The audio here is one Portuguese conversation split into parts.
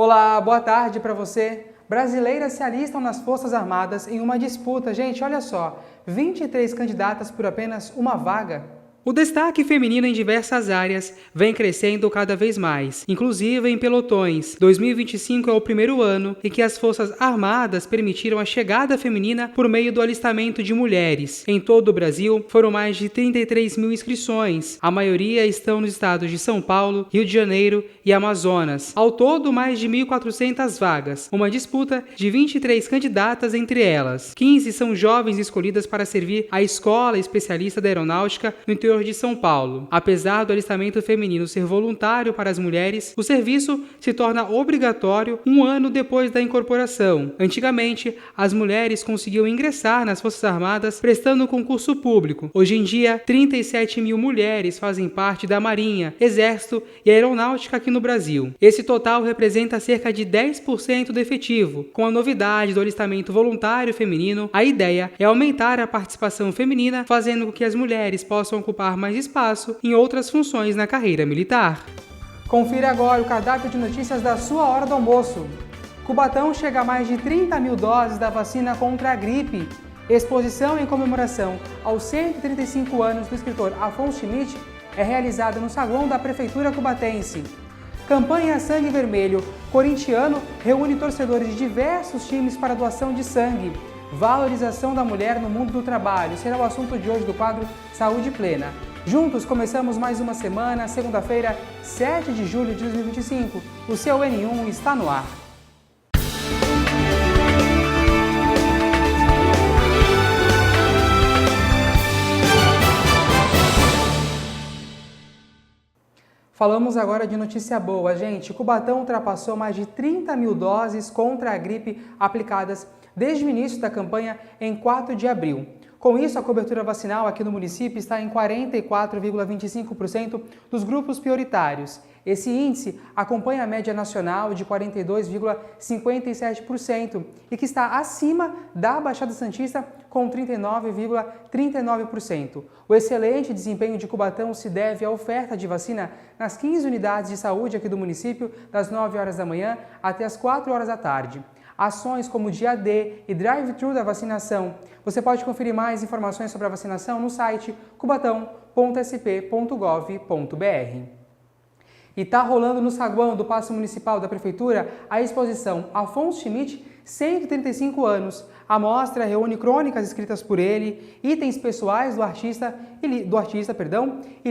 Olá, boa tarde para você. Brasileiras se alistam nas Forças Armadas em uma disputa. Gente, olha só, 23 candidatas por apenas uma vaga. O destaque feminino em diversas áreas vem crescendo cada vez mais, inclusive em pelotões. 2025 é o primeiro ano em que as Forças Armadas permitiram a chegada feminina por meio do alistamento de mulheres. Em todo o Brasil, foram mais de 33 mil inscrições. A maioria estão nos estados de São Paulo, Rio de Janeiro e Amazonas. Ao todo, mais de 1.400 vagas. Uma disputa de 23 candidatas entre elas. 15 são jovens escolhidas para servir a Escola Especialista da Aeronáutica no interior de São Paulo. Apesar do alistamento feminino ser voluntário para as mulheres, o serviço se torna obrigatório um ano depois da incorporação. Antigamente, as mulheres conseguiam ingressar nas Forças Armadas prestando concurso público. Hoje em dia, 37 mil mulheres fazem parte da Marinha, Exército e Aeronáutica aqui no Brasil. Esse total representa cerca de 10% do efetivo. Com a novidade do alistamento voluntário feminino, a ideia é aumentar a participação feminina, fazendo com que as mulheres possam ocupar mais espaço em outras funções na carreira militar. Confira agora o cardápio de notícias da sua hora do almoço. Cubatão chega a mais de 30 mil doses da vacina contra a gripe. Exposição em comemoração aos 135 anos do escritor Afonso Schmidt é realizada no saguão da Prefeitura cubatense. Campanha Sangue Vermelho. Corintiano reúne torcedores de diversos times para doação de sangue. Valorização da mulher no mundo do trabalho será o assunto de hoje do quadro Saúde Plena. Juntos começamos mais uma semana, segunda-feira, 7 de julho de 2025. O seu N1 está no ar. Falamos agora de notícia boa, gente. Cubatão ultrapassou mais de 30 mil doses contra a gripe aplicadas desde o início da campanha em 4 de abril. Com isso, a cobertura vacinal aqui no município está em 44,25% dos grupos prioritários. Esse índice acompanha a média nacional de 42,57% e que está acima da Baixada Santista com 39,39%. O excelente desempenho de Cubatão se deve à oferta de vacina nas 15 unidades de saúde aqui do município, das 9 horas da manhã até as 4 horas da tarde. Ações como Dia D e Drive-Thru da vacinação. Você pode conferir mais informações sobre a vacinação no site cubatão.sp.gov.br. E está rolando no saguão do Paço Municipal da Prefeitura a exposição Afonso Schmidt, 135 anos. A mostra reúne crônicas escritas por ele, itens pessoais do artista e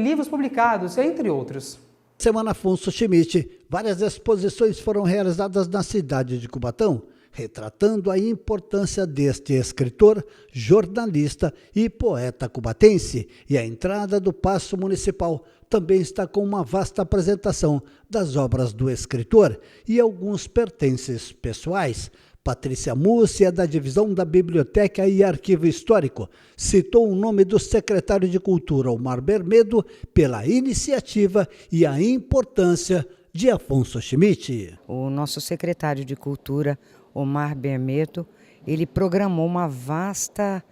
livros publicados, entre outros. Semana Afonso Schmidt, várias exposições foram realizadas na cidade de Cubatão, retratando a importância deste escritor, jornalista e poeta cubatense. E a entrada do Paço Municipal também está com uma vasta apresentação das obras do escritor e alguns pertences pessoais. Patrícia Múcia, da Divisão da Biblioteca e Arquivo Histórico, citou o nome do secretário de Cultura, Omar Bermedo, pela iniciativa e a importância de Afonso Schmidt. O nosso secretário de Cultura, Omar Bermedo, ele programou uma vasta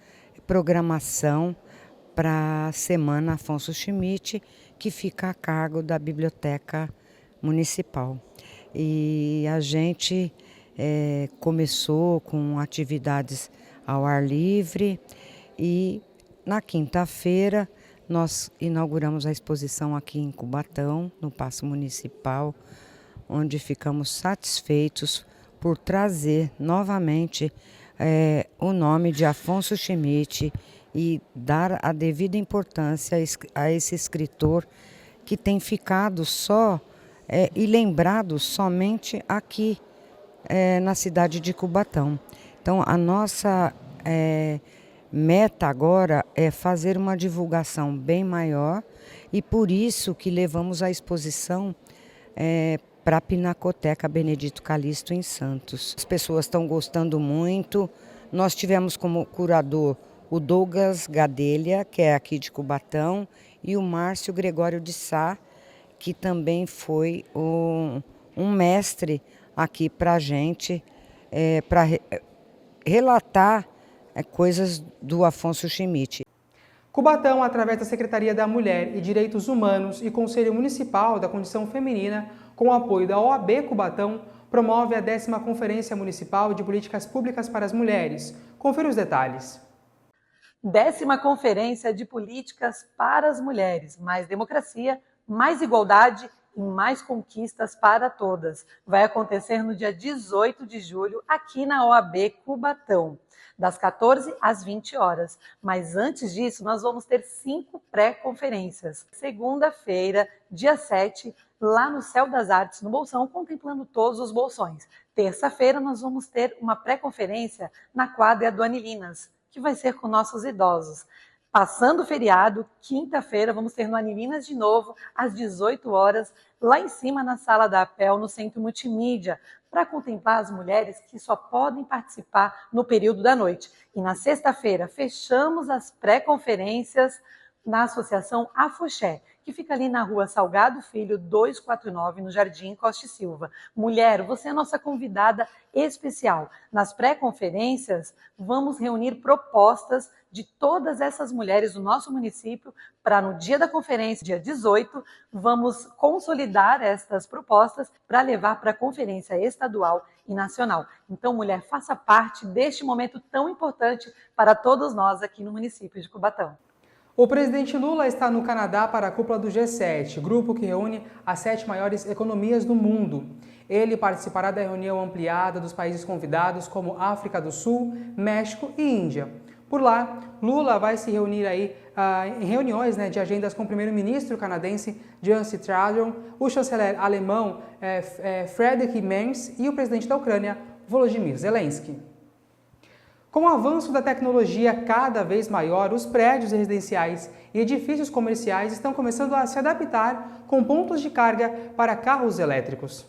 programação para a Semana Afonso Schmidt, que fica a cargo da Biblioteca Municipal. E a gente começou com atividades ao ar livre e na quinta-feira nós inauguramos a exposição aqui em Cubatão, no Paço Municipal, onde ficamos satisfeitos por trazer novamente o nome de Afonso Schmidt e dar a devida importância a esse escritor que tem ficado só e lembrado somente aqui na cidade de Cubatão. Então, a nossa meta agora é fazer uma divulgação bem maior e por isso que levamos a exposição para a Pinacoteca Benedito Calixto em Santos. As pessoas estão gostando muito. Nós tivemos como curador o Douglas Gadelha, que é aqui de Cubatão, e o Márcio Gregório de Sá, que também foi um mestre aqui para a gente, para relatar coisas do Afonso Schmidt. Cubatão, através da Secretaria da Mulher e Direitos Humanos e Conselho Municipal da Condição Feminina, com o apoio da OAB Cubatão, promove a 10ª Conferência Municipal de Políticas Públicas para as Mulheres. Confira os detalhes. 10ª Conferência de Políticas para as Mulheres. Mais democracia, mais igualdade e mais conquistas para todas. Vai acontecer no dia 18 de julho, aqui na OAB Cubatão, das 14 às 20 horas. Mas antes disso, nós vamos ter 5 pré-conferências. Segunda-feira, dia 7, lá no Céu das Artes, no Bolsão, contemplando todos os bolsões. Terça-feira, nós vamos ter uma pré-conferência na quadra do Anilinas, que vai ser com nossos idosos. Passando o feriado, quinta-feira, vamos ter no Anilinas de novo, às 18 horas, lá em cima na sala da APEL, no Centro Multimídia, para contemplar as mulheres que só podem participar no período da noite. E na sexta-feira, fechamos as pré-conferências na Associação Afoxé, que fica ali na rua Salgado Filho 249, no Jardim Costa e Silva. Mulher, você é nossa convidada especial. Nas pré-conferências, vamos reunir propostas de todas essas mulheres do nosso município para, no dia da conferência, dia 18, vamos consolidar estas propostas para levar para a conferência estadual e nacional. Então, mulher, faça parte deste momento tão importante para todos nós aqui no município de Cubatão. O presidente Lula está no Canadá para a cúpula do G7, grupo que reúne as 7 maiores economias do mundo. Ele participará da reunião ampliada dos países convidados, como África do Sul, México e Índia. Por lá, Lula vai se reunir em reuniões de agendas com o primeiro-ministro canadense Justin Trudeau, o chanceler alemão Friedrich Merz e o presidente da Ucrânia, Volodymyr Zelensky. Com o avanço da tecnologia cada vez maior, os prédios residenciais e edifícios comerciais estão começando a se adaptar com pontos de carga para carros elétricos.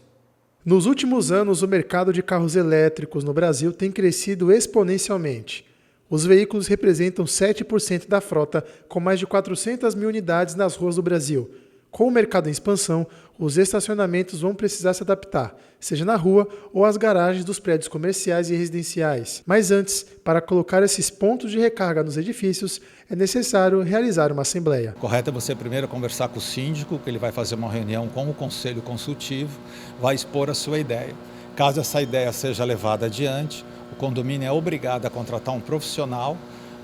Nos últimos anos, o mercado de carros elétricos no Brasil tem crescido exponencialmente. Os veículos representam 7% da frota, com mais de 400 mil unidades nas ruas do Brasil. Com o mercado em expansão, os estacionamentos vão precisar se adaptar, seja na rua ou às garagens dos prédios comerciais e residenciais. Mas antes, para colocar esses pontos de recarga nos edifícios, é necessário realizar uma assembleia. Correto é você primeiro conversar com o síndico, que ele vai fazer uma reunião com o conselho consultivo, vai expor a sua ideia. Caso essa ideia seja levada adiante, o condomínio é obrigado a contratar um profissional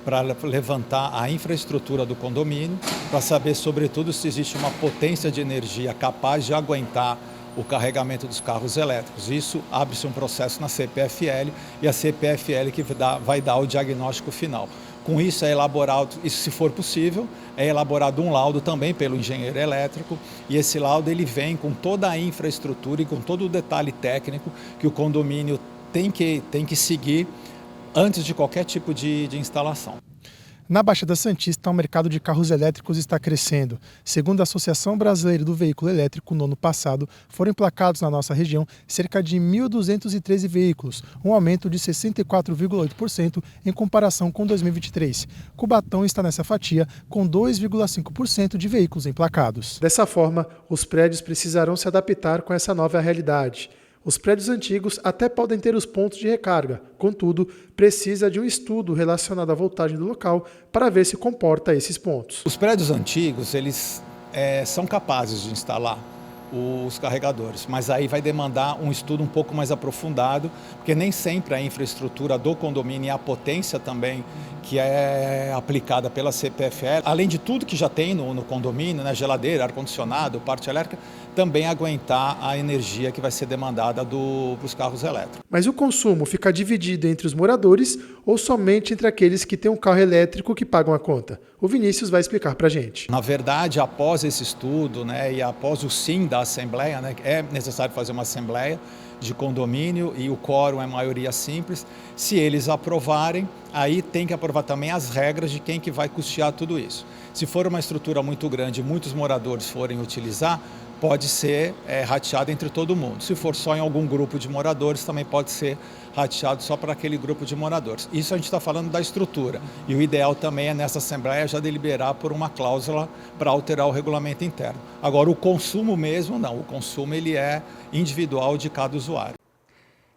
para levantar a infraestrutura do condomínio, para saber, sobretudo, se existe uma potência de energia capaz de aguentar o carregamento dos carros elétricos. Isso abre-se um processo na CPFL e a CPFL que vai dar o diagnóstico final. Com isso, se for possível, é elaborado um laudo também pelo engenheiro elétrico e esse laudo ele vem com toda a infraestrutura e com todo o detalhe técnico que o condomínio tem que seguir antes de qualquer tipo de instalação. Na Baixada Santista, o mercado de carros elétricos está crescendo. Segundo a Associação Brasileira do Veículo Elétrico, no ano passado, foram emplacados na nossa região cerca de 1.213 veículos, um aumento de 64,8% em comparação com 2023. Cubatão está nessa fatia, com 2,5% de veículos emplacados. Dessa forma, os prédios precisarão se adaptar com essa nova realidade. Os prédios antigos até podem ter os pontos de recarga, contudo, precisa de um estudo relacionado à voltagem do local para ver se comporta esses pontos. Os prédios antigos, eles são capazes de instalar os carregadores, mas aí vai demandar um estudo um pouco mais aprofundado, porque nem sempre a infraestrutura do condomínio e a potência também que é aplicada pela CPFL, além de tudo que já tem no condomínio, né, geladeira, ar-condicionado, parte elétrica, também aguentar a energia que vai ser demandada dos carros elétricos. Mas o consumo fica dividido entre os moradores ou somente entre aqueles que têm um carro elétrico que pagam a conta? O Vinícius vai explicar para a gente. Na verdade, após esse estudo, né, e após o sim da Assembleia, né, é necessário fazer uma Assembleia de condomínio e o quórum é maioria simples. Se eles aprovarem, aí tem que aprovar também as regras de quem que vai custear tudo isso. Se for uma estrutura muito grande e muitos moradores forem utilizar, pode ser rateado entre todo mundo. Se for só em algum grupo de moradores, também pode ser rateado só para aquele grupo de moradores. Isso a gente está falando da estrutura. E o ideal também é nessa Assembleia já deliberar por uma cláusula para alterar o regulamento interno. Agora, o consumo mesmo, não. O consumo ele é individual de cada usuário.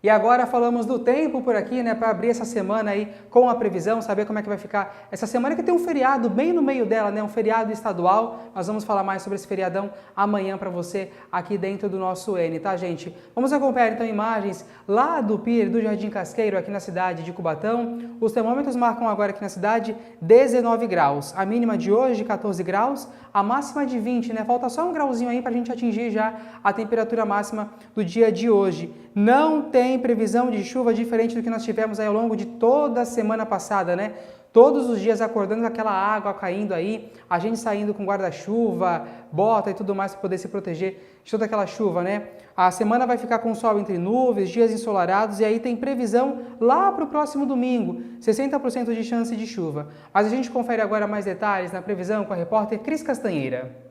E agora falamos do tempo por aqui, né, para abrir essa semana aí com a previsão, saber como é que vai ficar essa semana, que tem um feriado bem no meio dela, né, um feriado estadual. Nós vamos falar mais sobre esse feriadão amanhã para você aqui dentro do nosso N, tá, gente? Vamos acompanhar então imagens lá do Pier do Jardim Casqueiro, aqui na cidade de Cubatão. Os termômetros marcam agora aqui na cidade 19 graus, a mínima de hoje 14 graus, a máxima de 20, né? Falta só um grauzinho aí para a gente atingir já a temperatura máxima do dia de hoje. Não tem previsão de chuva diferente do que nós tivemos aí ao longo de toda a semana passada, né? Todos os dias acordando com aquela água caindo aí, a gente saindo com guarda-chuva, bota e tudo mais para poder se proteger de toda aquela chuva, né? A semana vai ficar com sol entre nuvens, dias ensolarados, e aí tem previsão lá para o próximo domingo, 60% de chance de chuva. Mas a gente confere agora mais detalhes na previsão com a repórter Cris Castanheira.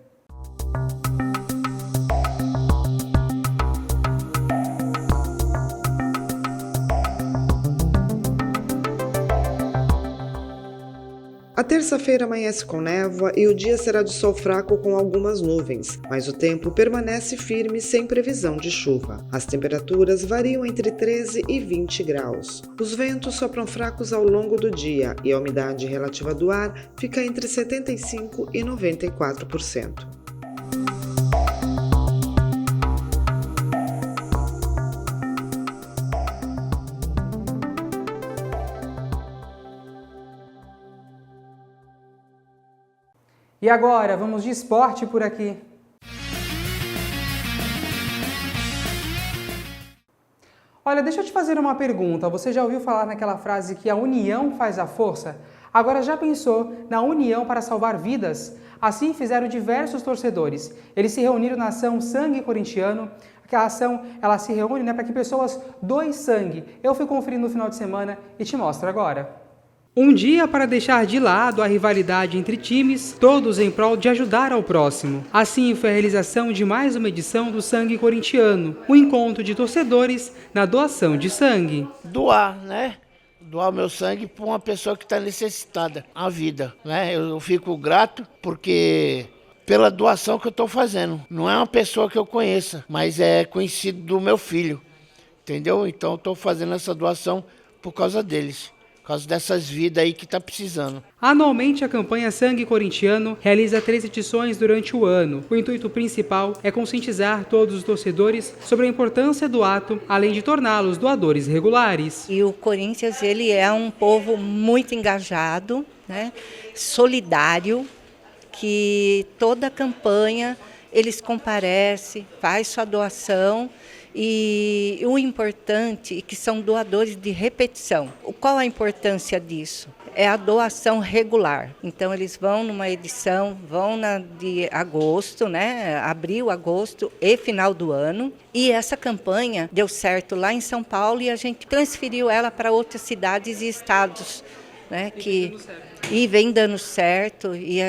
A terça-feira amanhece com névoa e o dia será de sol fraco com algumas nuvens, mas o tempo permanece firme sem previsão de chuva. As temperaturas variam entre 13 e 20 graus. Os ventos sopram fracos ao longo do dia e a umidade relativa do ar fica entre 75% e 94%. E agora, vamos de esporte por aqui. Olha, deixa eu te fazer uma pergunta. Você já ouviu falar naquela frase que a união faz a força? Agora já pensou na união para salvar vidas? Assim fizeram diversos torcedores. Eles se reuniram na ação Sangue Corintiano. A ação ela se reúne, né, para que pessoas doem sangue. Eu fui conferir no final de semana e te mostro agora. Um dia para deixar de lado a rivalidade entre times, todos em prol de ajudar ao próximo. Assim foi a realização de mais uma edição do Sangue Corintiano, um encontro de torcedores na doação de sangue. Doar, né? Doar meu sangue para uma pessoa que está necessitada, a vida, né? Eu fico grato porque pela doação que eu estou fazendo. Não é uma pessoa que eu conheça, mas é conhecido do meu filho, entendeu? Então eu estou fazendo essa doação por causa deles. Por causa dessas vidas aí que tá precisando. Anualmente, a campanha Sangue Corintiano realiza 3 edições durante o ano. O intuito principal é conscientizar todos os torcedores sobre a importância do ato, além de torná-los doadores regulares. E o Corinthians, ele é um povo muito engajado, né? Solidário, que toda a campanha eles comparecem, faz sua doação. E o importante é que são doadores de repetição. Qual a importância disso? É a doação regular. Então eles vão numa edição, vão na de agosto, né? Abril, agosto e final do ano. E essa campanha deu certo lá em São Paulo e a gente transferiu ela para outras cidades e estados, né? E vem dando certo e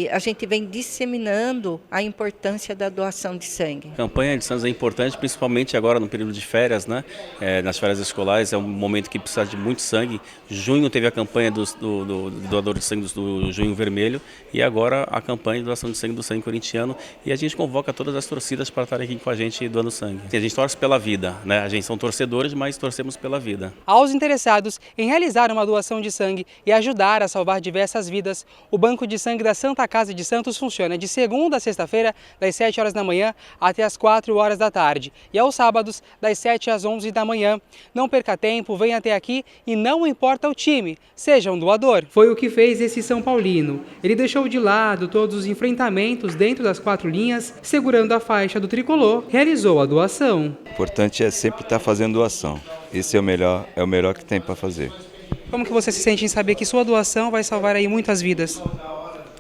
a gente vem disseminando a importância da doação de sangue. A campanha de sangue é importante, principalmente agora no período de férias, né? Nas férias escolares é um momento que precisa de muito sangue. Junho teve a campanha do doador de sangue do Junho Vermelho e agora a campanha de doação de sangue do Sangue Corintiano, e a gente convoca todas as torcidas para estarem aqui com a gente doando sangue. A gente torce pela vida, né? A gente são torcedores, mas torcemos pela vida. Aos interessados em realizar uma doação de sangue e ajudar a salvar diversas vidas, o Banco de Sangue da Santa Casa de Santos funciona de segunda a sexta-feira, das 7 horas da manhã até as 4 horas da tarde, e aos sábados, das 7 às 11 da manhã. Não perca tempo, venha até aqui e não importa o time, seja um doador. Foi o que fez esse São Paulino. Ele deixou de lado todos os enfrentamentos dentro das 4 linhas, segurando a faixa do tricolor, realizou a doação. O importante é sempre estar fazendo doação. Esse é o melhor que tem para fazer. Como que você se sente em saber que sua doação vai salvar aí muitas vidas?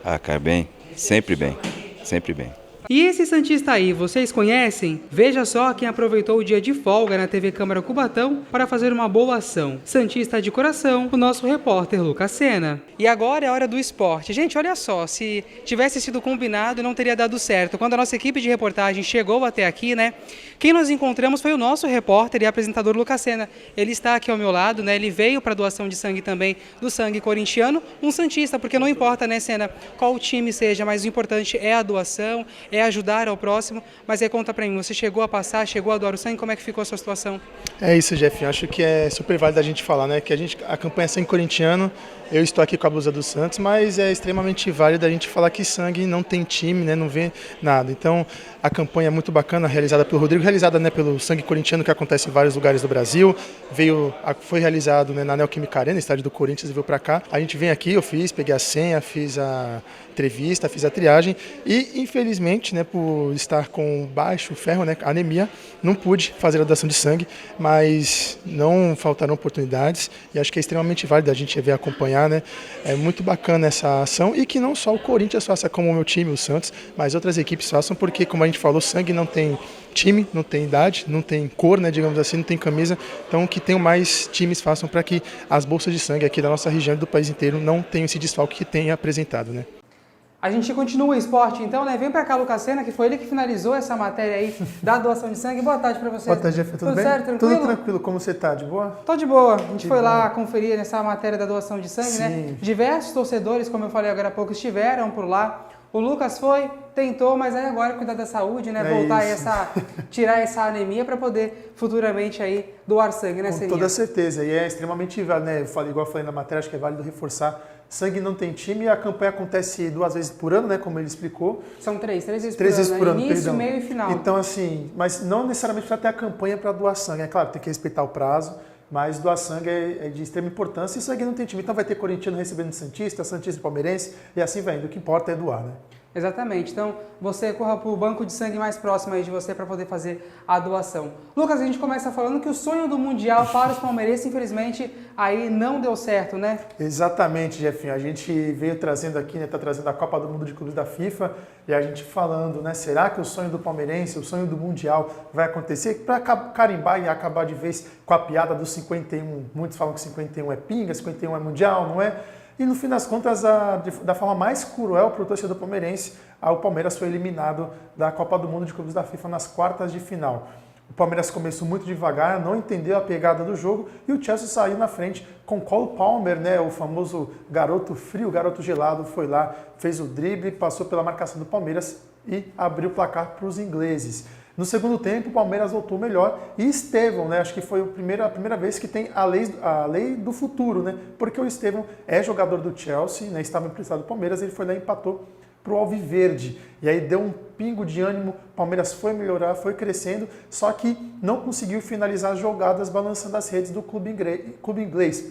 Ah, cara, bem, sempre bem, sempre bem. E esse santista aí, vocês conhecem? Veja só quem aproveitou o dia de folga na TV Câmara Cubatão para fazer uma boa ação. Santista de coração, o nosso repórter Lucas Sena. E agora é a hora do esporte. Gente, olha só, se tivesse sido combinado não teria dado certo. Quando a nossa equipe de reportagem chegou até aqui, né? Quem nós encontramos foi o nosso repórter e apresentador Lucas Sena. Ele está aqui ao meu lado, né? Ele veio para a doação de sangue também do Sangue Corintiano, um santista, porque não importa, né, Sena, qual time seja, mas o importante é a doação, é é ajudar ao próximo, mas aí conta pra mim, você chegou a passar, chegou a doar o sangue, como é que ficou a sua situação? É isso, Jeff, acho que é super válido a gente falar, né, que a campanha é Sangue Corintiano, eu estou aqui com a blusa do Santos, mas é extremamente válido a gente falar que sangue não tem time, né, não vê nada. Então, a campanha é muito bacana, realizada pelo Rodrigo, realizada, né, pelo Sangue Corintiano, que acontece em vários lugares do Brasil, foi realizado, né, na Neoquímica Arena, estádio do Corinthians, e veio para cá. A gente vem aqui, peguei a senha, fiz a entrevista, fiz a triagem e, infelizmente, né, por estar com baixo ferro, né, anemia, não pude fazer a doação de sangue, mas não faltaram oportunidades e acho que é extremamente válido a gente ver acompanhar, né? É muito bacana essa ação e que não só o Corinthians faça como o meu time, o Santos, mas outras equipes façam, porque, como a gente falou, sangue não tem time, não tem idade, não tem cor, né, digamos assim, não tem camisa, então que tenham mais times façam para que as bolsas de sangue aqui da nossa região e do país inteiro não tenham esse desfalque que tem apresentado, né? A gente continua o esporte, então, né? Vem pra cá, Lucas Sena, que foi ele que finalizou essa matéria aí da doação de sangue. Boa tarde pra você. Boa tarde, Jeff. Tudo bem? Certo, tranquilo? Tudo tranquilo. Como você tá? De boa? Tô de boa. A gente foi lá conferir essa matéria da doação de sangue, Sim. né? Diversos torcedores, como eu falei agora há pouco, estiveram por lá. O Lucas foi, tentou, mas aí agora cuidar da saúde, né? Voltar aí tirar essa anemia para poder futuramente aí doar sangue, né, Com Seninha? toda certeza. E é extremamente válido, né? Igual eu falei na matéria, acho que é válido reforçar. Sangue não tem time, a campanha acontece 2 vezes por ano, né? Como ele explicou. São 3 vezes por ano, Início, perdão. meio e final. Então, assim, mas não necessariamente precisa ter a campanha para doar sangue. É claro, tem que respeitar o prazo, mas doar sangue é de extrema importância e sangue não tem time. Então vai ter corintiano recebendo Santista e palmeirense, e assim vai indo. O que importa é doar, né? Exatamente. Então, você corra para o banco de sangue mais próximo aí de você para poder fazer a doação. Lucas, a gente começa falando que o sonho do Mundial para os palmeirenses, infelizmente, aí não deu certo, né? Exatamente, Jefinho. A gente veio trazendo aqui, né, tá trazendo a Copa do Mundo de Clubes da FIFA e a gente falando, né, será que o sonho do palmeirense, o sonho do Mundial vai acontecer? Para carimbar e acabar de vez com a piada dos 51. Muitos falam que 51 é pinga, 51 é Mundial, não é? E no fim das contas, da forma mais cruel para o torcedor palmeirense, o Palmeiras foi eliminado da Copa do Mundo de Clubes da FIFA nas quartas de final. O Palmeiras começou muito devagar, não entendeu a pegada do jogo e o Chelsea saiu na frente com Cole Palmer, né, o famoso garoto frio, garoto gelado, foi lá, fez o drible, passou pela marcação do Palmeiras e abriu o placar para os ingleses. No segundo tempo, o Palmeiras voltou melhor e Estevão, né, acho que foi a primeira vez que tem a lei do futuro, né, porque o Estevão é jogador do Chelsea, né, estava emprestado do Palmeiras, ele foi lá e empatou para o Alviverde. E aí deu um pingo de ânimo, o Palmeiras foi melhorar, foi crescendo, só que não conseguiu finalizar as jogadas balançando as redes do clube inglês.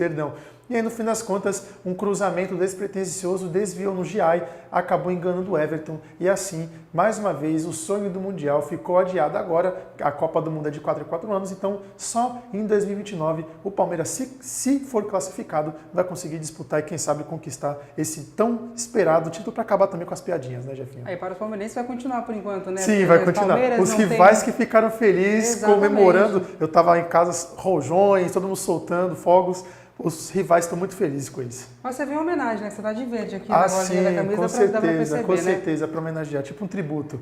E aí, no fim das contas, um cruzamento despretensioso desviou no Giai, acabou enganando o Everton. E assim, mais uma vez, o sonho do Mundial ficou adiado. Agora, a Copa do Mundo é de 4 em 4 anos, então só em 2029 o Palmeiras, se for classificado, vai conseguir disputar e, quem sabe, conquistar esse tão esperado título para acabar também com as piadinhas, né, Jefinho? Aí para os palmeirenses vai continuar por enquanto, né? Sim, vai continuar. Os rivais que ficaram felizes, comemorando. Eu estava em casa, rojões, todo mundo soltando fogos. Os rivais estão muito felizes com isso. Mas você viu uma homenagem, né? Você tá de verde aqui na bolinha da camisa, com certeza, com né? certeza, para homenagear, tipo um tributo.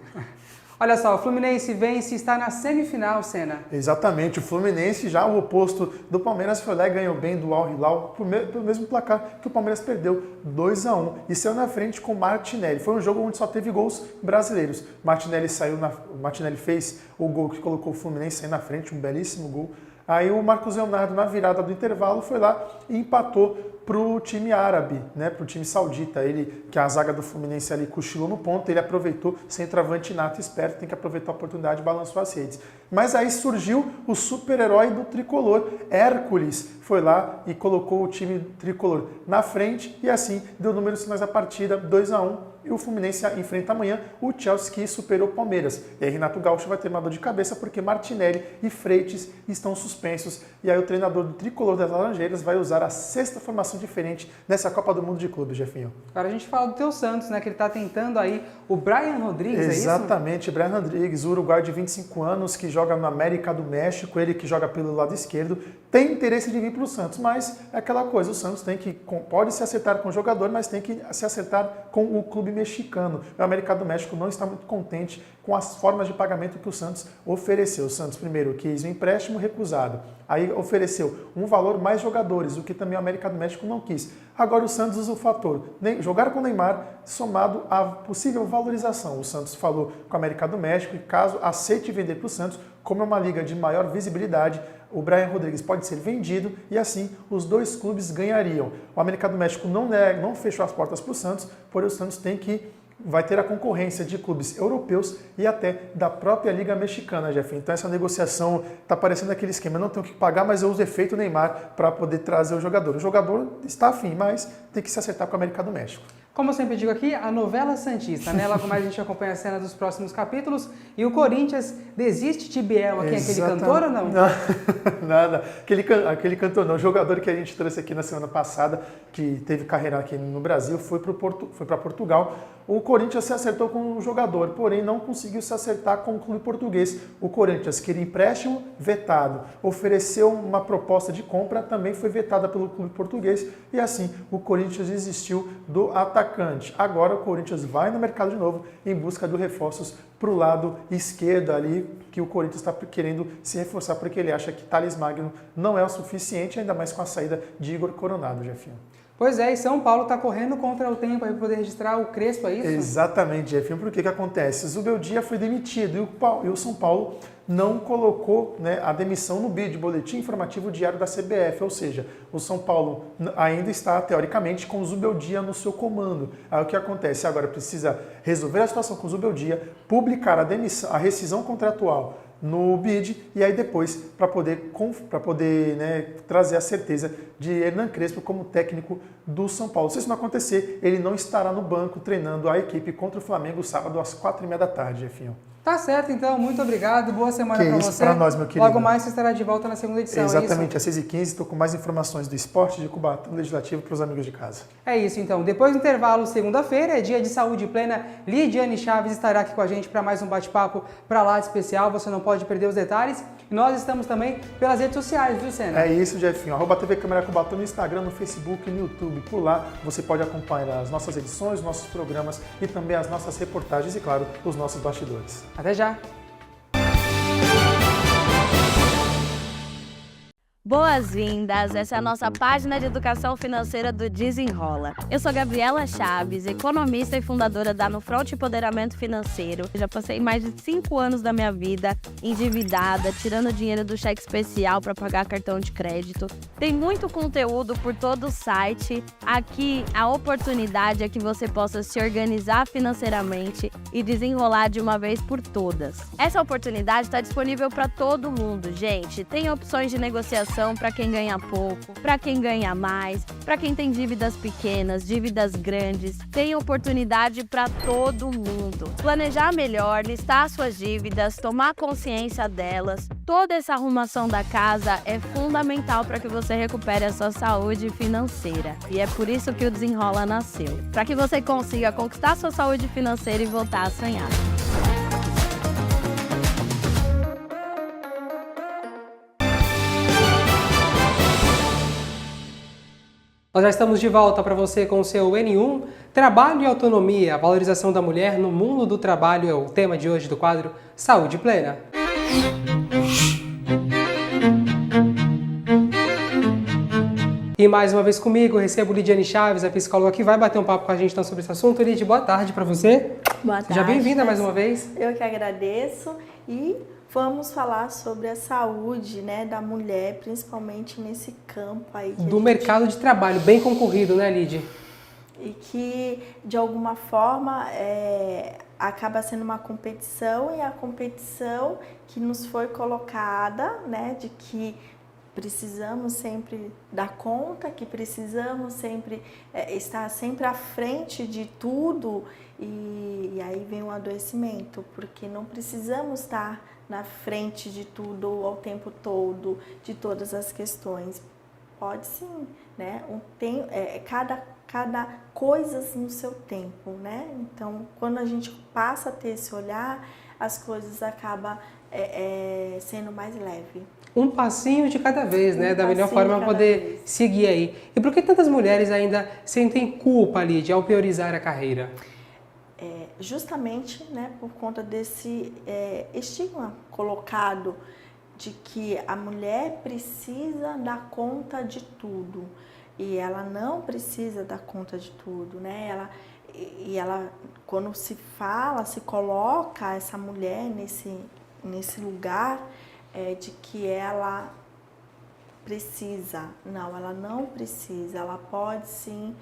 Olha só, o Fluminense vence e está na semifinal, Sena. Exatamente, o Fluminense, já o oposto do Palmeiras, foi lá e ganhou bem do Al Hilal pelo mesmo placar que o Palmeiras perdeu, 2-1, e saiu na frente com o Martinelli. Foi um jogo onde só teve gols brasileiros. O Martinelli fez o gol que colocou o Fluminense sair na frente, um belíssimo gol. Aí o Marcos Leonardo, na virada do intervalo, foi lá e empatou para o time árabe, né, para o time saudita. Ele, que a zaga do Fluminense ali cochilou no ponto, ele aproveitou, centroavante nato, esperto, tem que aproveitar a oportunidade e balançou as redes. Mas aí surgiu o super-herói do tricolor, Hércules, foi lá e colocou o time tricolor na frente e assim deu números finais da partida, 2-1. E o Fluminense enfrenta amanhã o Chelsea, que superou o Palmeiras. E aí Renato Gaúcho vai ter uma dor de cabeça porque Martinelli e Freitas estão suspensos. E aí o treinador do tricolor das Laranjeiras vai usar a 6ª formação diferente nessa Copa do Mundo de Clubes, Jefinho. Agora a gente fala do teu Santos, né? Que ele tá tentando aí o Brian Rodrigues, é isso? Exatamente, Brian Rodrigues, o uruguaio de 25 anos, que joga no América do México, ele que joga pelo lado esquerdo, tem interesse de vir para o Santos, mas é aquela coisa, o Santos pode se acertar com o jogador, mas tem que se acertar com o clube mexicano. O América do México não está muito contente com as formas de pagamento que o Santos ofereceu. O Santos primeiro quis um empréstimo recusado, aí ofereceu um valor mais jogadores, o que também o América do México não quis. Agora o Santos usa o fator jogar com o Neymar somado à possível valorização. O Santos falou com a América do México e caso aceite vender para o Santos, como é uma liga de maior visibilidade, o Brian Rodrigues pode ser vendido e assim os dois clubes ganhariam. O América do México não fechou as portas para o Santos, porém o Santos vai ter a concorrência de clubes europeus e até da própria Liga Mexicana, Jeff. Então essa negociação está parecendo aquele esquema, eu não tenho que pagar, mas eu uso efeito Neymar para poder trazer o jogador. O jogador está afim, mas tem que se acertar com a América do México. Como eu sempre digo aqui, a novela santista, né? Logo mais a gente acompanha a cena dos próximos capítulos. E o Corinthians desiste de Biel, aqui, aquele cantor ou não? Não, nada. Aquele cantor não. O jogador que a gente trouxe aqui na semana passada, que teve carreira aqui no Brasil, foi para Portugal. O Corinthians se acertou com o jogador, porém não conseguiu se acertar com o clube português. O Corinthians queria empréstimo, vetado. Ofereceu uma proposta de compra, também foi vetada pelo clube português. E assim, o Corinthians desistiu do atacante. Agora o Corinthians vai no mercado de novo em busca de reforços para o lado esquerdo ali, que o Corinthians está querendo se reforçar, porque ele acha que Thales Magno não é o suficiente, ainda mais com a saída de Igor Coronado, Jefinho. Pois é, e São Paulo está correndo contra o tempo para poder registrar o Crespo, é isso? Exatamente, Jefinho. Por que acontece? Zubeldia foi demitido e o São Paulo não colocou, né, a demissão no BID, Boletim Informativo Diário da CBF, ou seja, o São Paulo ainda está, teoricamente, com o Zubeldia no seu comando. Aí o que acontece? Agora precisa resolver a situação com o Zubeldia, publicar a rescisão contratual no BID e aí depois para poder né, trazer a certeza de Hernan Crespo como técnico do São Paulo. Se isso não acontecer, ele não estará no banco treinando a equipe contra o Flamengo sábado às 4h30 Jefinho. Tá certo, então. Muito obrigado. Boa semana para você. Para nós, meu querido. Logo mais você estará de volta na segunda edição, Exatamente, é isso? às 6h15. Estou com mais informações do esporte de Cubatão Legislativo para os amigos de casa. É isso, então. Depois do intervalo, segunda-feira, é dia de saúde plena. Lidiane Chaves estará aqui com a gente para mais um bate-papo para lá de especial. Você não pode perder os detalhes. E nós estamos também pelas redes sociais, viu, Senna? É isso, Jefinho. @TV Câmara Cubatão no Instagram, no Facebook e no YouTube. Por lá você pode acompanhar as nossas edições, nossos programas e também as nossas reportagens e, claro, os nossos bastidores. Até já! Boas-vindas! Essa é a nossa página de educação financeira do Desenrola. Eu sou Gabriela Chaves, economista e fundadora da Nufront Empoderamento Financeiro. Eu já passei mais de 5 anos da minha vida endividada, tirando dinheiro do cheque especial para pagar cartão de crédito. Tem muito conteúdo por todo o site. Aqui, a oportunidade é que você possa se organizar financeiramente e desenrolar de uma vez por todas. Essa oportunidade está disponível para todo mundo, gente. Tem opções de negociação para quem ganha pouco, para quem ganha mais, para quem tem dívidas pequenas, dívidas grandes. Tem oportunidade para todo mundo. Planejar melhor, listar suas dívidas, tomar consciência delas. Toda essa arrumação da casa é fundamental para que você recupere a sua saúde financeira. E é por isso que o Desenrola nasceu. Para que você consiga conquistar sua saúde financeira e voltar a sonhar. Nós já estamos de volta para você com o seu N1. Trabalho e autonomia, a valorização da mulher no mundo do trabalho é o tema de hoje do quadro Saúde Plena. E mais uma vez comigo, recebo Lidiane Chaves, a psicóloga que vai bater um papo com a gente então, sobre esse assunto. Lidia, boa tarde para você. Boa tarde. Seja bem-vinda mais uma vez. Eu que agradeço e vamos falar sobre a saúde, né, da mulher, principalmente nesse campo aí. Do mercado de trabalho, bem concorrido, né, Lidia? E que, de alguma forma, acaba sendo uma competição e a competição que nos foi colocada, né, de que precisamos sempre dar conta, que precisamos sempre estar sempre à frente de tudo e aí vem o adoecimento, porque não precisamos estar na frente de tudo ao tempo todo, de todas as questões. Pode sim, né? Cada coisa no seu tempo, né? Então, quando a gente passa a ter esse olhar, as coisas acabam sendo mais leve. Um passinho de cada vez, né? Da melhor forma para poder seguir aí. E por que tantas mulheres ainda sentem culpa, Lidia, ao priorizar a carreira? Justamente, né, por conta desse estigma colocado de que a mulher precisa dar conta de tudo. e ela não precisa dar conta de tudo, né? Ela, quando se fala, se coloca essa mulher nesse lugar de que ela precisa. Não, ela não precisa, ela pode sim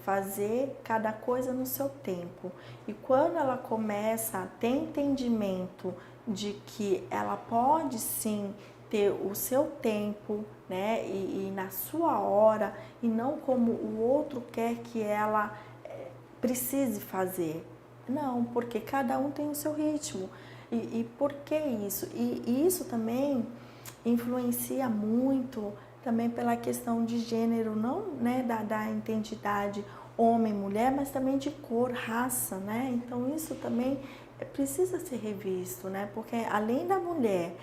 fazer cada coisa no seu tempo. E quando ela começa a ter entendimento de que ela pode sim ter o seu tempo, né, e na sua hora, e não como o outro quer que ela precise fazer. Não, porque cada um tem o seu ritmo. E por que isso? E isso também influencia muito também pela questão de gênero, não, né, da identidade homem-mulher, mas também de cor, raça, né? Então isso também precisa ser revisto, né? Porque além da mulher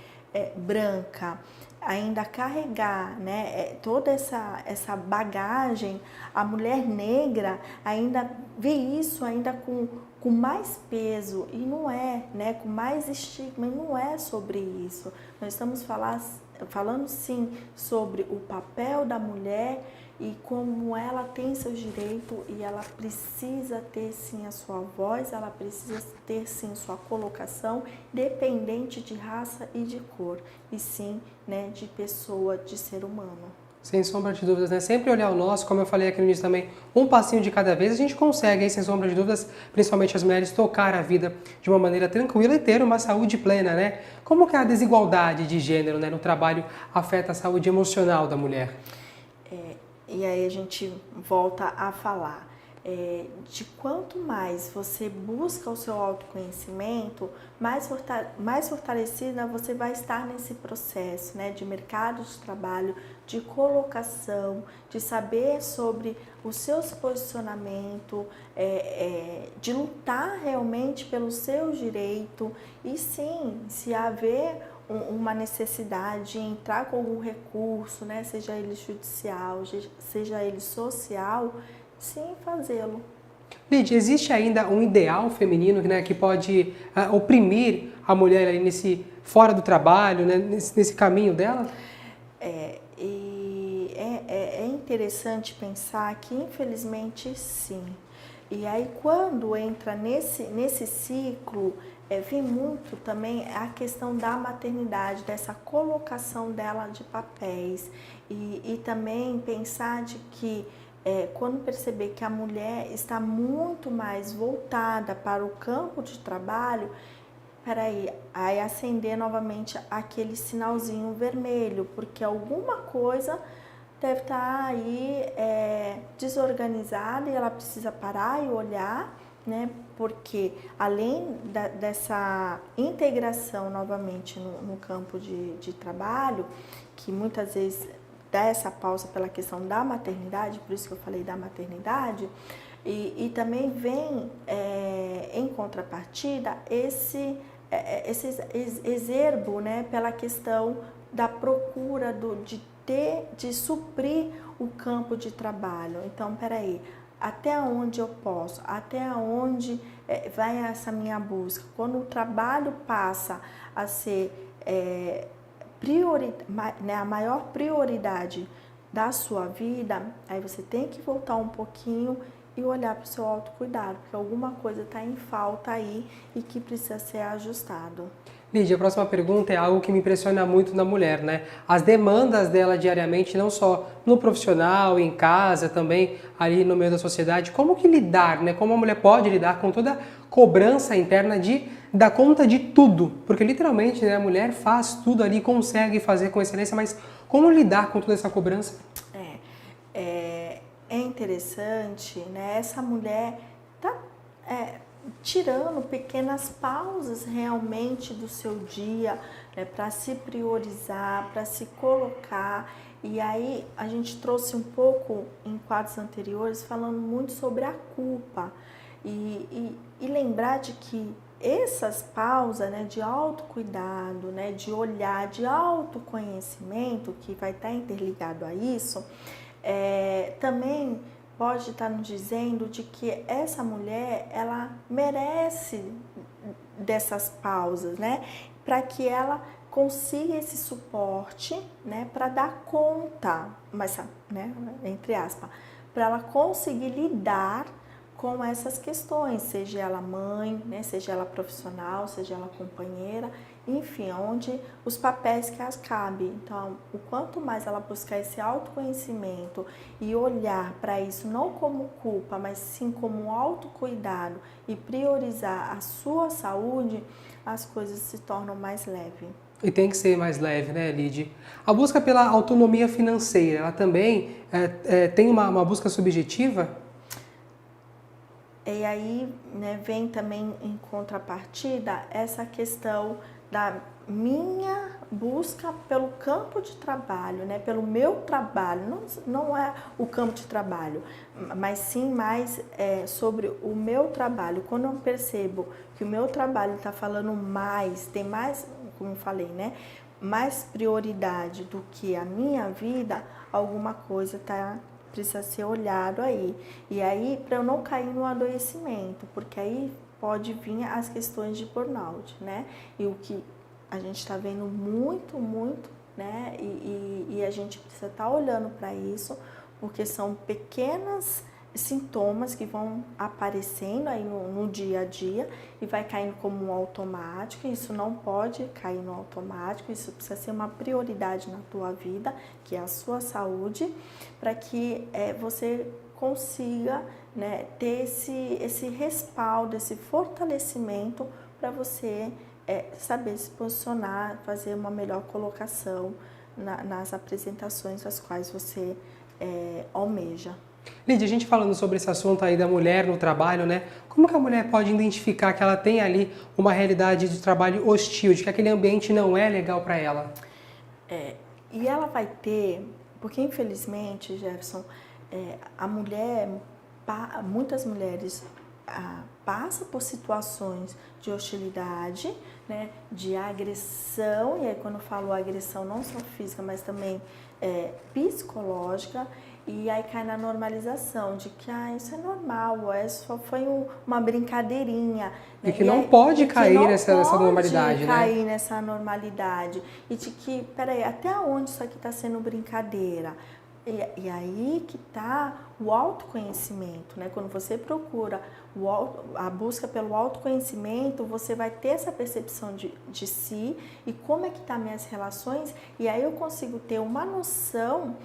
branca ainda carregar, né, toda essa bagagem, a mulher negra ainda vê isso ainda com mais peso, e não é, né, com mais estigma, e não é sobre isso. Nós estamos falando sim sobre o papel da mulher e como ela tem seus direitos, e ela precisa ter sim a sua voz, ela precisa ter sim sua colocação, dependente de raça e de cor, e sim, né, de pessoa, de ser humano. Sem sombra de dúvidas, né? Sempre olhar o nosso, como eu falei aqui no início também, um passinho de cada vez, a gente consegue, aí, sem sombra de dúvidas, principalmente as mulheres, tocar a vida de uma maneira tranquila e ter uma saúde plena, né? Como que a desigualdade de gênero, né, no trabalho afeta a saúde emocional da mulher? E aí a gente volta a falar de quanto mais você busca o seu autoconhecimento, mais fortalecida você vai estar nesse processo, né, de mercado de trabalho, de colocação, de saber sobre os seus posicionamentos, de lutar realmente pelo seu direito. E sim, se haver uma necessidade de entrar com algum recurso, né, seja ele judicial, seja ele social, sim, fazê-lo. Lídia, existe ainda um ideal feminino, né, que pode oprimir a mulher ali fora do trabalho, né, nesse caminho dela? É interessante pensar que, infelizmente, sim. E aí, quando entra nesse ciclo, vem muito também a questão da maternidade, dessa colocação dela de papéis. E também pensar de que, quando perceber que a mulher está muito mais voltada para o campo de trabalho, aí acender novamente aquele sinalzinho vermelho, porque alguma coisa deve estar aí desorganizada, e ela precisa parar e olhar, né? Porque além dessa integração novamente no campo de trabalho, que muitas vezes dá essa pausa pela questão da maternidade, por isso que eu falei da maternidade, e também vem em contrapartida esse exergo, né, pela questão da procura de suprir o campo de trabalho. Então, peraí, até onde eu posso? Até onde vai essa minha busca? Quando o trabalho passa a ser a maior prioridade da sua vida, aí você tem que voltar um pouquinho e olhar para o seu autocuidado, porque alguma coisa está em falta aí e que precisa ser ajustado. Lídia, a próxima pergunta é algo que me impressiona muito na mulher, né? As demandas dela diariamente, não só no profissional, em casa, também ali no meio da sociedade. Como que lidar, né? Como a mulher pode lidar com toda a cobrança interna de dar conta de tudo? Porque literalmente, né, a mulher faz tudo ali, consegue fazer com excelência, mas como lidar com toda essa cobrança? É interessante, né? Essa mulher tá tirando pequenas pausas realmente do seu dia, né, para se priorizar, para se colocar. E aí a gente trouxe um pouco em quadros anteriores falando muito sobre a culpa e lembrar de que essas pausas, né, de autocuidado, né, de olhar, de autoconhecimento, que vai estar interligado a isso, também pode estar nos dizendo de que essa mulher, ela merece dessas pausas, né? Para que ela consiga esse suporte, né, para dar conta, mas, né, entre aspas, para ela conseguir lidar com essas questões, seja ela mãe, né, seja ela profissional, seja ela companheira, enfim, onde os papéis que as cabem. Então, o quanto mais ela buscar esse autoconhecimento e olhar para isso não como culpa, mas sim como um autocuidado e priorizar a sua saúde, as coisas se tornam mais leves. E tem que ser mais leve, né, Lid? A busca pela autonomia financeira, ela também tem uma busca subjetiva? E aí, né, vem também em contrapartida essa questão da minha busca pelo campo de trabalho, né, pelo meu trabalho, não é o campo de trabalho, mas sim mais sobre o meu trabalho. Quando eu percebo que o meu trabalho está falando mais, tem mais, como eu falei, né, mais prioridade do que a minha vida, alguma coisa precisa ser olhado aí. E aí, para eu não cair no adoecimento, porque aí pode vir as questões de burnout, né? E o que a gente está vendo muito, né? E a gente precisa estar olhando para isso, porque são pequenos sintomas que vão aparecendo aí no dia a dia e vai caindo como um automático. Isso não pode cair no automático, isso precisa ser uma prioridade na tua vida, que é a sua saúde, para que você consiga, né, ter esse respaldo, esse fortalecimento para você saber se posicionar, fazer uma melhor colocação nas apresentações às quais você almeja. Lídia, a gente falando sobre esse assunto aí da mulher no trabalho, né? Como que a mulher pode identificar que ela tem ali uma realidade de trabalho hostil, de que aquele ambiente não é legal para ela? E ela vai ter, porque infelizmente, Jefferson, a mulher, muitas mulheres passam por situações de hostilidade, né, de agressão, e aí quando eu falo agressão não só física, mas também psicológica, e aí cai na normalização de que isso é normal, só foi uma brincadeirinha. E que não pode cair nessa normalidade, né? Cair nessa normalidade. E de que, peraí, até onde isso aqui está sendo brincadeira? E aí que está o autoconhecimento, né? Quando você procura a busca pelo autoconhecimento, você vai ter essa percepção de si e como é que estão minhas relações, e aí eu consigo ter uma noção,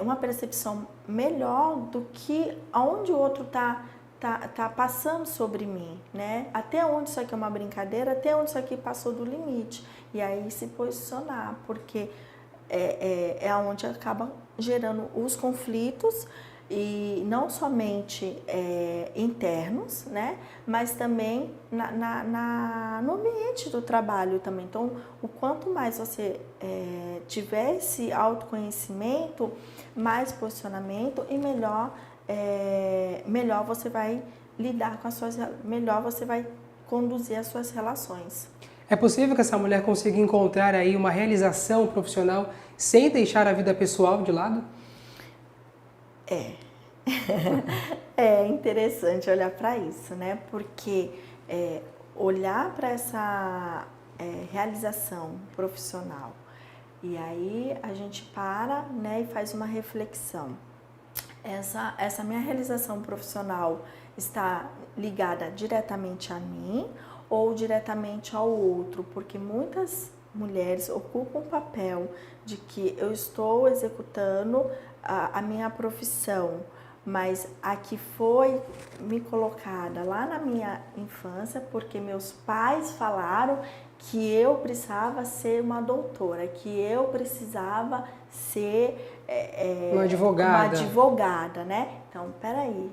uma percepção melhor do que aonde o outro tá passando sobre mim, né? Até onde isso aqui é uma brincadeira, até onde isso aqui passou do limite. E aí se posicionar, porque é onde acaba gerando os conflitos, e não somente internos, né, mas também no ambiente do trabalho também. Então, o quanto mais você tiver esse autoconhecimento, mais posicionamento e melhor você vai lidar com melhor você vai conduzir as suas relações. É possível que essa mulher consiga encontrar aí uma realização profissional sem deixar a vida pessoal de lado? É interessante olhar para isso, né? Porque olhar para essa realização profissional, e aí a gente para, né, e faz uma reflexão. Essa minha realização profissional está ligada diretamente a mim ou diretamente ao outro? Porque muitas mulheres ocupam o papel de que eu estou executando a minha profissão, mas a que foi me colocada lá na minha infância, porque meus pais falaram que eu precisava ser uma doutora, que eu precisava ser uma advogada, né? Então, peraí.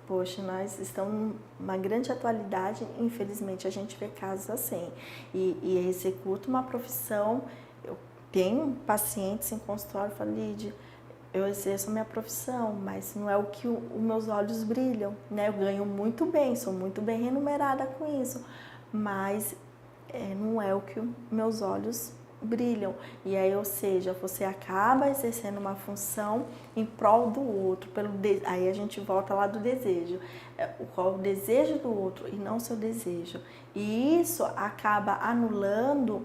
Poxa, nós estamos numa grande atualidade, infelizmente a gente vê casos assim. E executa uma profissão. Eu tenho pacientes em consultório e falo, Lídia, eu exerço a minha profissão, mas não é o que os meus olhos brilham, né? Eu ganho muito bem, sou muito bem remunerada com isso, mas não é o que meus olhos brilham. E aí, ou seja, você acaba exercendo uma função em prol do outro. Aí a gente volta lá do desejo. Qual o desejo do outro e não seu desejo. E isso acaba anulando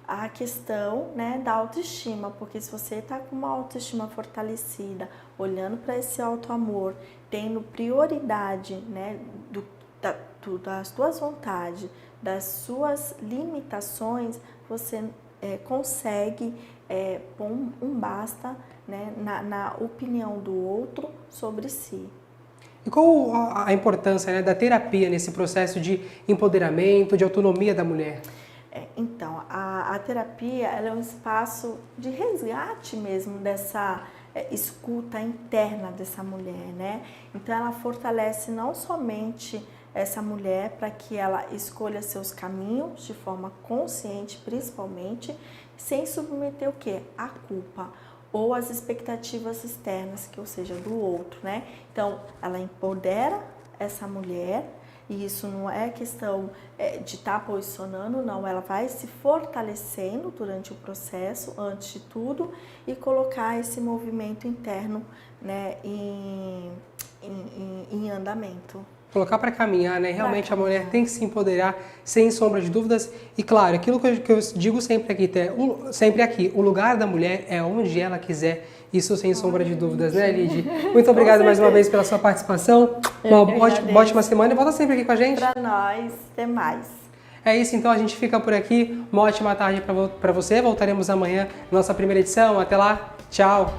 a questão, né, da autoestima, porque se você está com uma autoestima fortalecida, olhando para esse auto-amor, tendo prioridade, né, das suas vontades, das suas limitações, você consegue pôr um basta, né, na opinião do outro sobre si. E qual a importância, né, da terapia nesse processo de empoderamento, de autonomia da mulher? Então, a terapia ela é um espaço de resgate mesmo dessa escuta interna dessa mulher, né? Então, ela fortalece não somente essa mulher para que ela escolha seus caminhos de forma consciente, principalmente, sem submeter o quê? A culpa ou as expectativas externas, ou seja, do outro, né? Então, ela empodera essa mulher. E isso não é questão de estar posicionando, não. Ela vai se fortalecendo durante o processo, antes de tudo, e colocar esse movimento interno, né, em andamento. Colocar para caminhar, né? Realmente a mulher tem que se empoderar, sem sombra de dúvidas. E claro, aquilo que eu digo sempre aqui, o lugar da mulher é onde ela quiser. Isso sem sombra de dúvidas, né, Lid? Muito obrigado mais uma vez pela sua participação. Uma ótima semana e volta sempre aqui com a gente. Para nós, até mais. É isso, então a gente fica por aqui. Uma ótima tarde para você. Voltaremos amanhã na nossa primeira edição. Até lá, tchau!